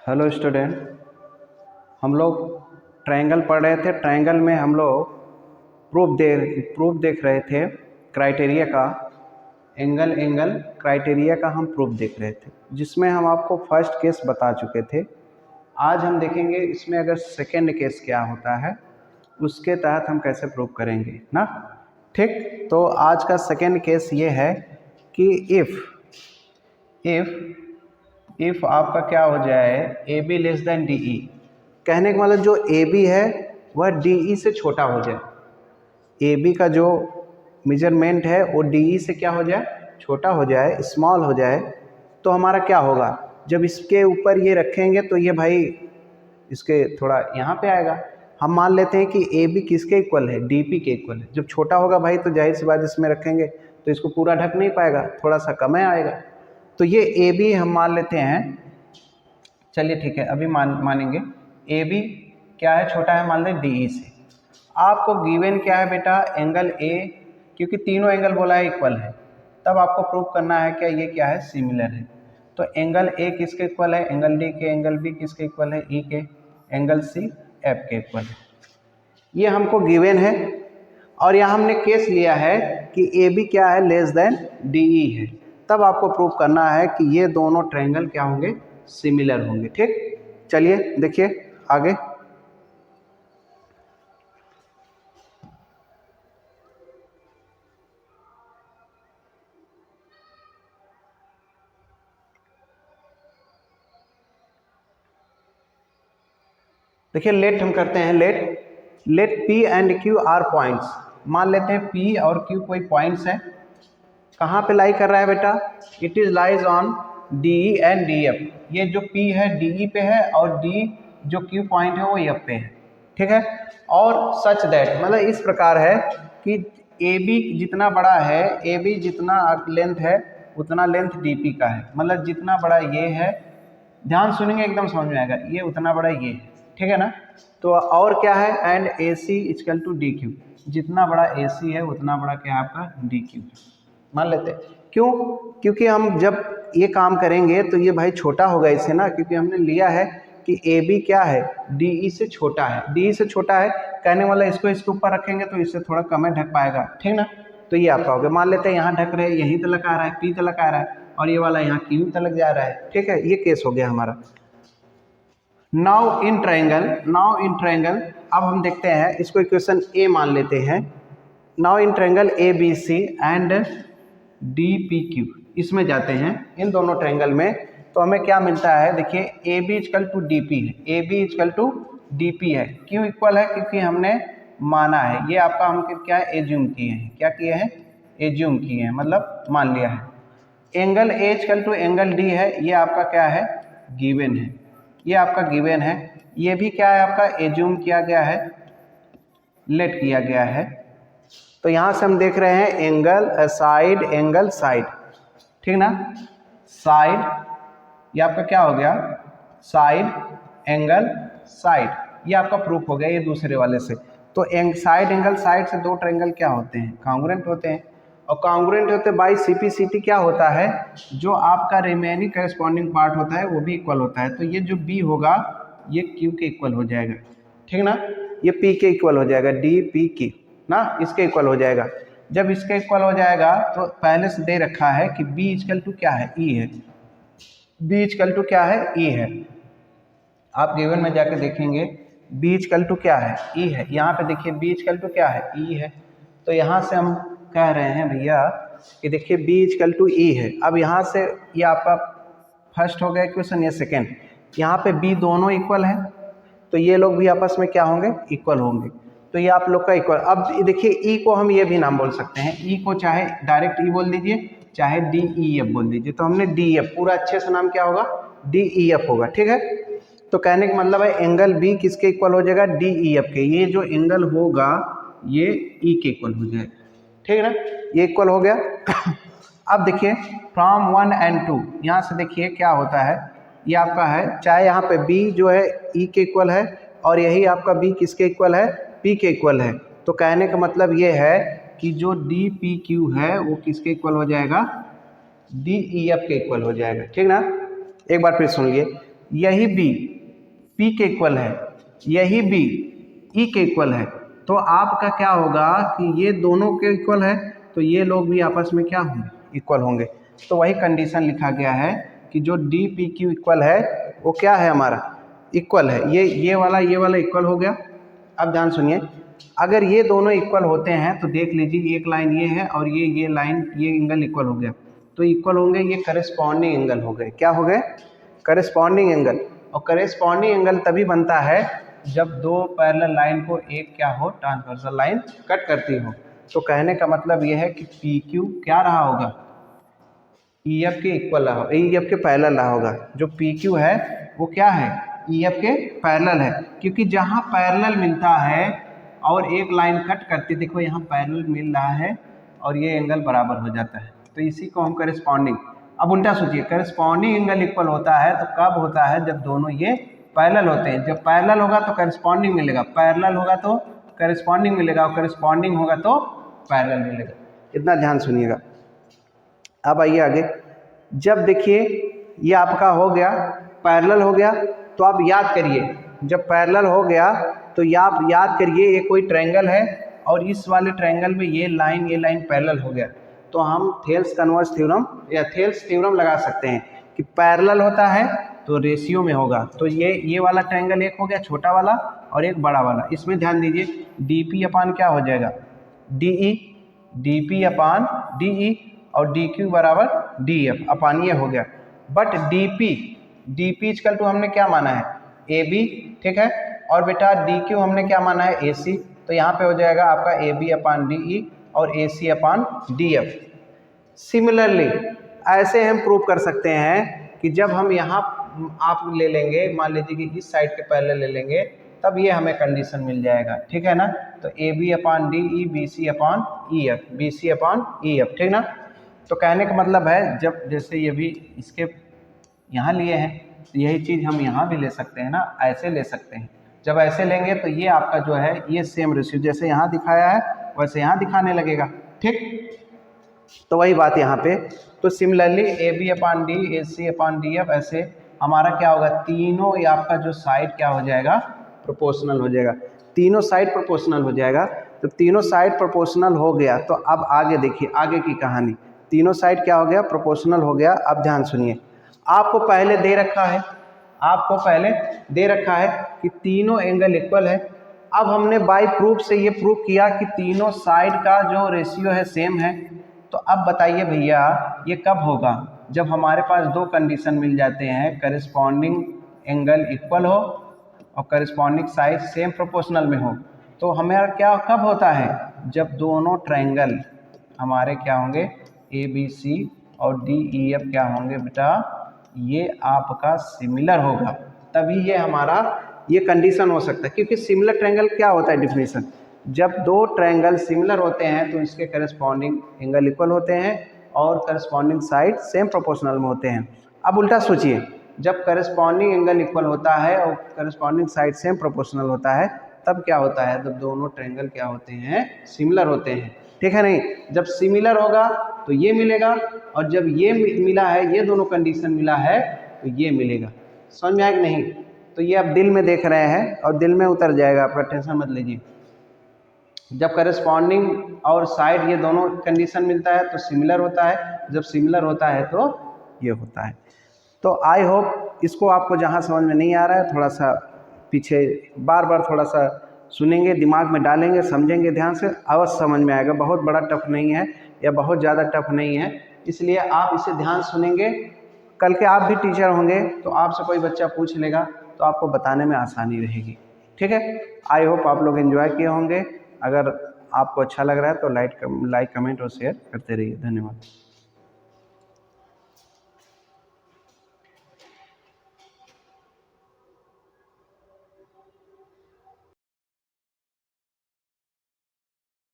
Hello student, हम लोग triangle पढ़ रहे थे। ट्रायंगल में हम लोग प्रूफ देख रहे थे क्राइटेरिया का। एंगल क्राइटेरिया का हम प्रूफ देख रहे थे, जिसमें हम आपको फर्स्ट केस बता चुके थे। आज हम देखेंगे इसमें अगर सेकेंड केस क्या होता है, उसके तहत हम कैसे प्रूफ करेंगे ना। ठीक, तो आज का सेकेंड केस ये है कि इफ़ आपका क्या हो जाए, A be less than D E. कहने का मतलब जो ए बी है वह डी ई से छोटा हो जाए। ए बी का जो मेजरमेंट है वो डी ई से क्या हो जाए, छोटा हो जाए, स्मॉल हो जाए। तो हमारा क्या होगा, जब इसके ऊपर ये रखेंगे तो ये भाई इसके थोड़ा यहाँ पे आएगा। हम मान लेते हैं कि ए बी किसके इक्वल है, डी पी के इक्वल है। जब छोटा होगा भाई तो जाहिर सी बात इसमें रखेंगे तो इसको पूरा ढक नहीं पाएगा, थोड़ा सा कम आएगा। तो ये ए बी हम मान लेते हैं। चलिए ठीक है, अभी मानेंगे ए बी क्या है, छोटा है मान लें डी ई से। आपको गिवन क्या है बेटा, एंगल ए, क्योंकि तीनों एंगल बोला है इक्वल है, तब आपको प्रूव करना है क्या ये क्या है, सिमिलर है। तो एंगल ए किसके इक्वल है, एंगल डी के। एंगल बी किसके इक्वल है, ई के। एंगल सी एफ के इक्वल है। ये हमको गिवन है और यहाँ हमने केस लिया है कि ए बी क्या है, लेस देन डी ई है। तब आपको प्रूव करना है कि ये दोनों ट्रायंगल क्या होंगे, सिमिलर होंगे। ठीक, चलिए देखिए आगे। देखिए लेट हम करते हैं, let P and Q are points. मान लेते हैं पी और क्यू कोई पॉइंट्स है। कहाँ पे लाई कर रहा है बेटा, it is lies on D E and D F. ये जो पी है डी ई पे है और डी जो क्यू पॉइंट है वो एफ पे है। ठीक है, और सच दैट मतलब इस प्रकार है कि ए बी जितना बड़ा है, ए बी जितना लेंथ है उतना लेंथ डी पी का है। मतलब जितना बड़ा ये है, ध्यान सुनेंगे एकदम समझ में आएगा, ये उतना बड़ा ये है। ठीक है ना। तो और क्या है, and A C equal to D Q. जितना बड़ा ए सी है उतना बड़ा क्या है आपका डी क्यू मान लेते हैं। क्यों, क्योंकि हम जब ये काम करेंगे तो ये भाई छोटा होगा इससे ना, क्योंकि हमने लिया है कि ए बी क्या है, डी ई से छोटा है। डी ई से छोटा है कहने वाला इसको इसके ऊपर रखेंगे तो इससे थोड़ा कम ढक पाएगा। ठीक ना। तो ये आपका हो गया। मान लेते हैं यहाँ ढक रहे, यहीं तलक आ रहा है, पी तलक आ रहा है, और ये वाला यहाँ क्यू तलक जा रहा है। ठीक है, ये केस हो गया हमारा। नाउ इन ट्रायंगल अब हम देखते हैं इसको इक्वेशन ए मान लेते हैं। Now in triangle A B C and D P Q, इसमें जाते हैं इन दोनों ट्रायंगल में, तो हमें क्या मिलता है। देखिए A B equal to D P है, A B equal to D P है। क्यों इक्वल है, क्योंकि हमने माना है, ये आपका हम क्या है, एज्यूम किए हैं। क्या किए हैं, एज्यूम किए हैं, मतलब मान लिया है। Angle A equal to angle D है, ये आपका क्या है, गिवन है। ये आपका गिवन है, ये भी क्या है आपका एज्यूम किया गया है, लेट किया गया है। तो यहाँ से हम देख रहे हैं एंगल साइड, एंगल साइड। ठीक ना, साइड, ये आपका क्या हो गया, साइड एंगल साइड। ये आपका प्रूफ हो गया ये दूसरे वाले से। तो साइड एंगल साइड से दो ट्रायंगल क्या होते हैं, कांग्रुएंट होते हैं। और कांग्रुएंट होते बाई सीपीसीटी क्या होता है, जो आपका रिमेनिंग करस्पॉन्डिंग पार्ट होता है वो भी इक्वल होता है। तो ये जो बी होगा ये क्यू के इक्वल हो जाएगा। ठीक ना, ये पी के इक्वल हो जाएगा, डी पी की ना, इसके इक्वल हो जाएगा। जब इसके इक्वल हो जाएगा तो पहले से दे रखा है कि बी इक्वल टू क्या है, ई है। बी इक्वल टू क्या है, ई है। आप गिवन में जाके देखेंगे बी इक्वल टू क्या है, ई है। यहाँ पे देखिए बी इक्वल टू क्या है, ई है। तो यहाँ से हम कह रहे हैं भैया कि देखिए बी इक्वल टू ई है। अब यहाँ से ये आपका फर्स्ट हो गया इक्वेशन, ये सेकेंड। यहाँ पे बी दोनों इक्वल है तो ये लोग भी आपस में क्या होंगे, इक्वल होंगे। तो ये आप लोग का इक्वल। अब देखिए ई को हम ये भी नाम बोल सकते हैं, ई को चाहे डायरेक्ट ई बोल दीजिए, चाहे डी ई एफ बोल दीजिए। तो हमने डी एफ पूरा अच्छे से नाम क्या होगा, डी ई एफ होगा। ठीक है, तो कहने का मतलब है एंगल बी किसके इक्वल हो जाएगा, डी ई एफ के। ये जो एंगल होगा ये ई के इक्वल हो जाएगा। ठीक है ना, ये इक्वल हो गया। अब देखिए फ्रॉम 1 एंड 2, यहाँ से देखिए क्या होता है, ये आपका है, चाहे यहाँ पे b जो है e के इक्वल है और यही आपका b किसके इक्वल है, p के इक्वल है। तो कहने का मतलब ये है कि जो डी पी क्यू है वो किसके इक्वल हो जाएगा, डी ई एफ के इक्वल हो जाएगा। ठीक ना, एक बार फिर सुन लिए, यही बी पी के इक्वल है, यही बी ई के इक्वल है, तो आपका क्या होगा कि ये दोनों के इक्वल है तो ये लोग भी आपस में क्या होंगे, इक्वल होंगे। तो वही कंडीशन लिखा गया है कि जो डी पी क्यू इक्वल है वो क्या है, हमारा इक्वल है। ये वाला इक्वल हो गया। अब ध्यान सुनिए, अगर ये दोनों इक्वल होते हैं तो देख लीजिए एक लाइन ये है और ये लाइन, ये एंगल इक्वल हो गया, तो इक्वल होंगे, ये करस्पॉन्डिंग एंगल हो गए। क्या हो गए, करस्पॉन्डिंग एंगल। और करस्पॉन्डिंग एंगल तभी बनता है जब दो पैरेलल लाइन को एक क्या हो, ट्रांसवर्सल लाइन कट करती हो। तो कहने का मतलब ये है कि पी क्यू क्या रहा होगा, ई एफ के इक्वल रहा, ई एफ के पैरेलल रहा होगा। जो पी क्यू है वो क्या है, ई एफ के पैरेलल है, क्योंकि जहाँ पैरेलल मिलता है और एक लाइन कट करती, देखो यहाँ पैरेलल मिल रहा है और ये एंगल बराबर हो जाता है, तो इसी को हम करस्पॉन्डिंग। अब उल्टा सोचिए, करस्पॉन्डिंग एंगल इक्वल होता है तो कब होता है, जब दोनों ये पैरेलल होते हैं। जब पैरेलल होगा तो करस्पॉन्डिंग मिलेगा, पैरेलल होगा तो करस्पॉन्डिंग मिलेगा, और करस्पॉन्डिंग होगा तो पैरेलल मिलेगा। इतना ध्यान सुनिएगा। अब आइए आगे। जब देखिए ये आपका हो गया, पैरेलल हो गया, तो आप याद करिए, जब पैरेलल हो गया तो आप याद करिए ये कोई ट्रायंगल है और इस वाले ट्रायंगल में ये लाइन पैरेलल हो गया, तो हम थेल्स कन्वर्स थ्योरम या थेल्स थ्योरम लगा सकते हैं कि पैरेलल होता है तो रेशियो में होगा। तो ये वाला ट्रायंगल एक हो गया छोटा वाला और एक बड़ा वाला। इसमें ध्यान दीजिए, डी पी अपान क्या हो जाएगा, D E, D P upon D E, और डी क्यू बराबर डी एफ अपान ये हो गया। But D P equal to हमने क्या माना है, ए बी, ठीक है। और बेटा डी क्यू हमने क्या माना है, ए सी, तो यहाँ पे हो जाएगा आपका ए बी अपान डी ई और ए C upon D F. Similarly ऐसे हम प्रूव कर सकते हैं कि जब हम यहाँ आप ले लेंगे, मान लीजिए कि इस साइड के पैरेलल ले लेंगे, तब ये हमें कंडीशन मिल जाएगा, ठीक है ना। तो A B upon D E, B C upon E F, B C upon E F, ठीक ना। तो कहने का मतलब है, जब जैसे ये भी इसके यहाँ लिए हैं तो यही चीज़ हम यहाँ भी ले सकते हैं ना, ऐसे ले सकते हैं। जब ऐसे लेंगे तो ये आपका जो है ये सेम रेशियो जैसे यहाँ दिखाया है वैसे यहाँ दिखाने लगेगा, ठीक। तो वही बात यहाँ पे। तो similarly A B upon D, A C upon D F, ऐसे हमारा क्या होगा, तीनों ये आपका जो साइड क्या हो जाएगा, प्रोपोर्शनल हो जाएगा, तीनों साइड प्रोपोर्शनल हो जाएगा। तो तीनों साइड प्रोपोर्शनल हो गया तो अब आगे देखिए, आगे की कहानी, तीनों साइड क्या हो गया, प्रोपोर्शनल हो गया। अब ध्यान सुनिए, आपको पहले दे रखा है कि तीनों एंगल इक्वल है। अब हमने बाय प्रूफ से ये प्रूफ किया कि तीनों साइड का जो रेशियो है सेम है। तो अब बताइए भैया ये कब होगा, जब हमारे पास दो कंडीशन मिल जाते हैं, करस्पॉन्डिंग एंगल इक्वल हो और करस्पॉन्डिंग साइड सेम प्रोपोर्शनल में हो। तो हमारा क्या कब होता है, जब दोनों ट्रायंगल हमारे क्या होंगे, ए बी सी और डी ई एफ क्या होंगे बेटा, ये आपका सिमिलर होगा, तभी ये हमारा ये कंडीशन हो सकता है। क्योंकि सिमिलर ट्रायंगल क्या होता है डिफिनीशन, जब दो ट्रायंगल सिमिलर होते हैं तो इसके करस्पॉन्डिंग एंगल इक्वल होते हैं और करस्पॉन्डिंग साइड सेम प्रोपोर्शनल में होते हैं। अब उल्टा सोचिए, जब करस्पॉन्डिंग एंगल इक्वल होता है और करस्पॉन्डिंग साइड सेम प्रोपोर्शनल होता है, तब क्या होता है, जब दोनों ट्रायंगल क्या होते हैं, सिमिलर होते हैं, ठीक है। नहीं, जब सिमिलर होगा तो ये मिलेगा, और जब ये मिला है, ये दोनों कंडीशन मिला है तो ये मिलेगा। समझ में आया कि नहीं। तो ये आप दिल में देख रहे हैं और दिल में उतर जाएगा, आपका टेंशन मत लीजिए। जब करस्पॉन्डिंग और साइड ये दोनों कंडीशन मिलता है तो सिमिलर होता है, जब सिमिलर होता है तो ये होता है। तो आई होप इसको आपको जहाँ समझ में नहीं आ रहा है, थोड़ा सा पीछे बार बार थोड़ा सा सुनेंगे, दिमाग में डालेंगे, समझेंगे ध्यान से, अवश्य समझ में आएगा। बहुत बड़ा टफ नहीं है या बहुत ज़्यादा टफ नहीं है, इसलिए आप इसे ध्यान सुनेंगे। कल के आप भी टीचर होंगे तो आपसे कोई बच्चा पूछ लेगा तो आपको बताने में आसानी रहेगी, ठीक है। आई होप आप लोग एंजॉय किए होंगे। अगर आपको अच्छा लग रहा है तो लाइक कमेंट और शेयर करते रहिए। धन्यवाद।